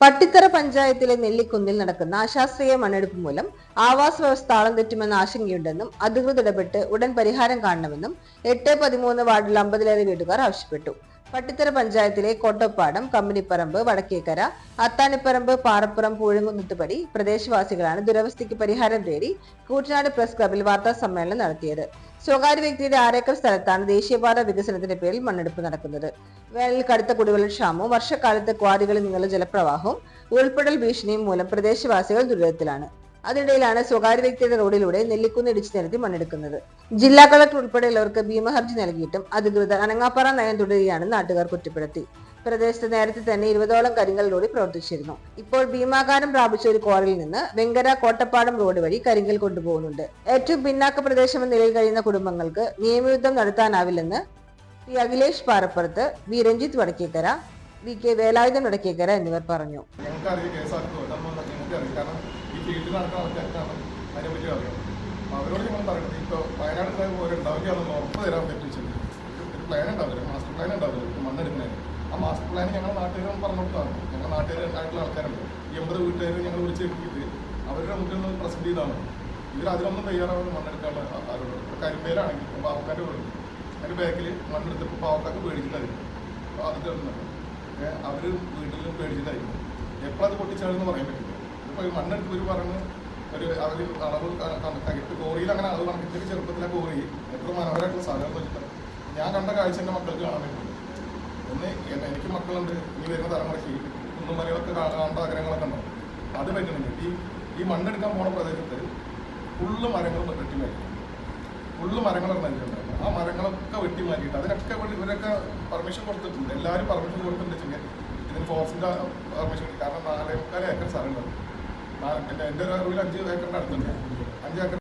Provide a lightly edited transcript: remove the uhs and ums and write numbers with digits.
പട്ടിത്തറ പഞ്ചായത്തിലെ നെല്ലിക്കുന്നിൽ നടക്കുന്ന അശാസ്ത്രീയ മണ്ണെടുപ്പ് മൂലം ആവാസ വ്യവസ്ഥ താളം തെറ്റുമെന്ന ആശങ്കയുണ്ടെന്നും അധികൃതർ ഇടപെട്ട് ഉടൻ പരിഹാരം കാണണമെന്നും 8-13 വാർഡിൽ 50-ലേറെ വീട്ടുകാർ ആവശ്യപ്പെട്ടു. പട്ടിത്തറ പഞ്ചായത്തിലെ കോട്ടപ്പാടം, കമ്പനിപ്പറമ്പ്, വടക്കേക്കര, അത്താണിപ്പറമ്പ്, പാറപ്പുറം, പൂഴങ്കുന്നത്തുപടി പ്രദേശവാസികളാണ് ദുരവസ്ഥയ്ക്ക് പരിഹാരം തേടി കൂറ്റനാട് പ്രസ് ക്ലബിൽ വാർത്താ സമ്മേളനം നടത്തിയത്. സ്വകാര്യ വ്യക്തിയുടെ 6 ഏക്കർ സ്ഥലത്താണ് ദേശീയപാത വികസനത്തിന്റെ പേരിൽ മണ്ണെടുപ്പ് നടക്കുന്നത്. വേനലിൽ കടുത്ത കുടിവെള്ളക്ഷാമവും വർഷക്കാലത്ത് ക്വാറികളിൽ നിന്നുള്ള ജലപ്രവാഹവും ഉരുൾപൊട്ടൽ ഭീഷണിയും മൂലം പ്രദേശവാസികൾ ദുരിതത്തിലാണ്. അതിനിടയിലാണ് സ്വകാര്യ വ്യക്തിയുടെ റോഡിലൂടെ നെല്ലിക്കുന്ന് ഇടിച്ചു നിരത്തി മണ്ണെടുക്കുന്നത്. ജില്ലാ കളക്ടർ ഉൾപ്പെടെയുള്ളവർക്ക് ഭീമഹർജി നൽകിയിട്ടും അധികൃതർ അനങ്ങാപ്പാറ നയം തുടരുകയാണെന്ന് നാട്ടുകാർ കുറ്റപ്പെടുത്തി. പ്രദേശത്ത് നേരത്തെ തന്നെ 20ഓളം കരിങ്കൽ റോഡ് പ്രവർത്തിച്ചിരുന്നു. ഇപ്പോൾ ഭീമാകാരം പ്രാപിച്ച ഒരു ക്വാറിയിൽ നിന്ന് വെങ്കര കോട്ടപ്പാടം റോഡ് വഴി കരിങ്കൽ കൊണ്ടുപോകുന്നുണ്ട്. ഏറ്റവും പിന്നാക്ക പ്രദേശമെന്ന നിലയിൽ കഴിയുന്ന കുടുംബങ്ങൾക്ക് നിയമയുദ്ധം നടത്താനാവില്ലെന്ന് P Akhilesh Parappurath, V Ranjith Vadakkekkara, V K Velayudhan Vadakkekkara എന്നിവർ പറഞ്ഞു. അവരോട് ഞങ്ങൾ പറയുന്നത് ഇപ്പോൾ വയനാട് പോലെ ഉണ്ടാവുകയാണെന്ന് ഉറപ്പ് തരാൻ പറ്റിച്ചത് ഒരു പ്ലാൻ ഉണ്ടാവില്ല, മാസ്റ്റർ പ്ലാൻ ഉണ്ടാവില്ല മണ്ണെടുക്കുന്നതിന്. ആ മാസ്റ്റർ പ്ലാൻ ഞങ്ങൾ നാട്ടുകാരും പറഞ്ഞു കൊടുത്താണ്. ഞങ്ങൾ നാട്ടുകാരായിട്ടുള്ള ആൾക്കാരുണ്ട്. 80 വീട്ടുകാർ ഞങ്ങൾ വിളിച്ചെടുത്തിട്ട് അവരുടെ മുന്നിൽ നിന്ന് പ്രസന്റ് ചെയ്താണ്. ഇവർ അതിനൊന്നും തയ്യാറാവുന്ന മണ്ണെടുക്കാനുള്ള ആളുകൾ. ഇപ്പോൾ കരിമ്പേലാണെങ്കിൽ പാവക്കാൻ്റെ വീട് അതിൻ്റെ ബാക്കിൽ മണ്ണെടുത്തപ്പോൾ പാവക്കാർക്ക് പേടിച്ചിട്ടായിരുന്നു. അപ്പോൾ അത് തരുന്നുണ്ട്. അവർ വീട്ടിൽ പേടിച്ചിട്ടായിരുന്നു. എപ്പോഴത് പൊട്ടിച്ചാണെന്ന് പറയാൻ പറ്റില്ല. ഇപ്പോൾ മണ്ണെടുത്ത് ഒരു പറഞ്ഞ് ഒരു അവർ അളവ് കയറ്റ് കോറിയിൽ അങ്ങനെ അളവ് കണക്കിട്ട് ചെറുപ്പത്തിലെ കോറി എത്ര മനോഹരമായിട്ടുള്ള സ്ഥലം വെച്ചിട്ട് ഞാൻ കണ്ട കാഴ്ച എൻ്റെ മക്കൾക്ക് കാണാൻ പറ്റും. ഒന്ന് എനിക്ക് മക്കളുണ്ട്, ഇനി വരുന്ന തലമുറയ്ക്ക് കുന്നുമലകളൊക്കെ കാണേണ്ട ആഗ്രഹങ്ങളൊക്കെ ഉണ്ടാവും. അത് പറ്റുന്നുണ്ട്. ഈ മണ്ണെടുക്കാൻ പോണ പ്രദേശത്ത് ഫുള്ള് മരങ്ങൾ വെട്ടിമാറ്റി, ഫുള്ള് മരങ്ങൾ നൽകിയിട്ടുണ്ടായിരുന്നു. ആ മരങ്ങളൊക്കെ വെട്ടിമാറ്റിയിട്ട് അതിനൊക്കെ ഇവരൊക്കെ പെർമിഷൻ കൊടുത്തിട്ടുണ്ട്. എല്ലാവരും പെർമിഷൻ കൊടുത്തിട്ടുണ്ടെങ്കിൽ ഇതിന് ഫോറസ്റ്റിൻ്റെ പെർമിഷൻ. കാരണം 4.25 ഏക്കർ സ്ഥലം ഉണ്ടാവും. എൻ്റെ ഒരു അറിവിൽ 5 ഏക്കറിൻ്റെ അടുത്തുണ്ട്. 5 ഏക്കർ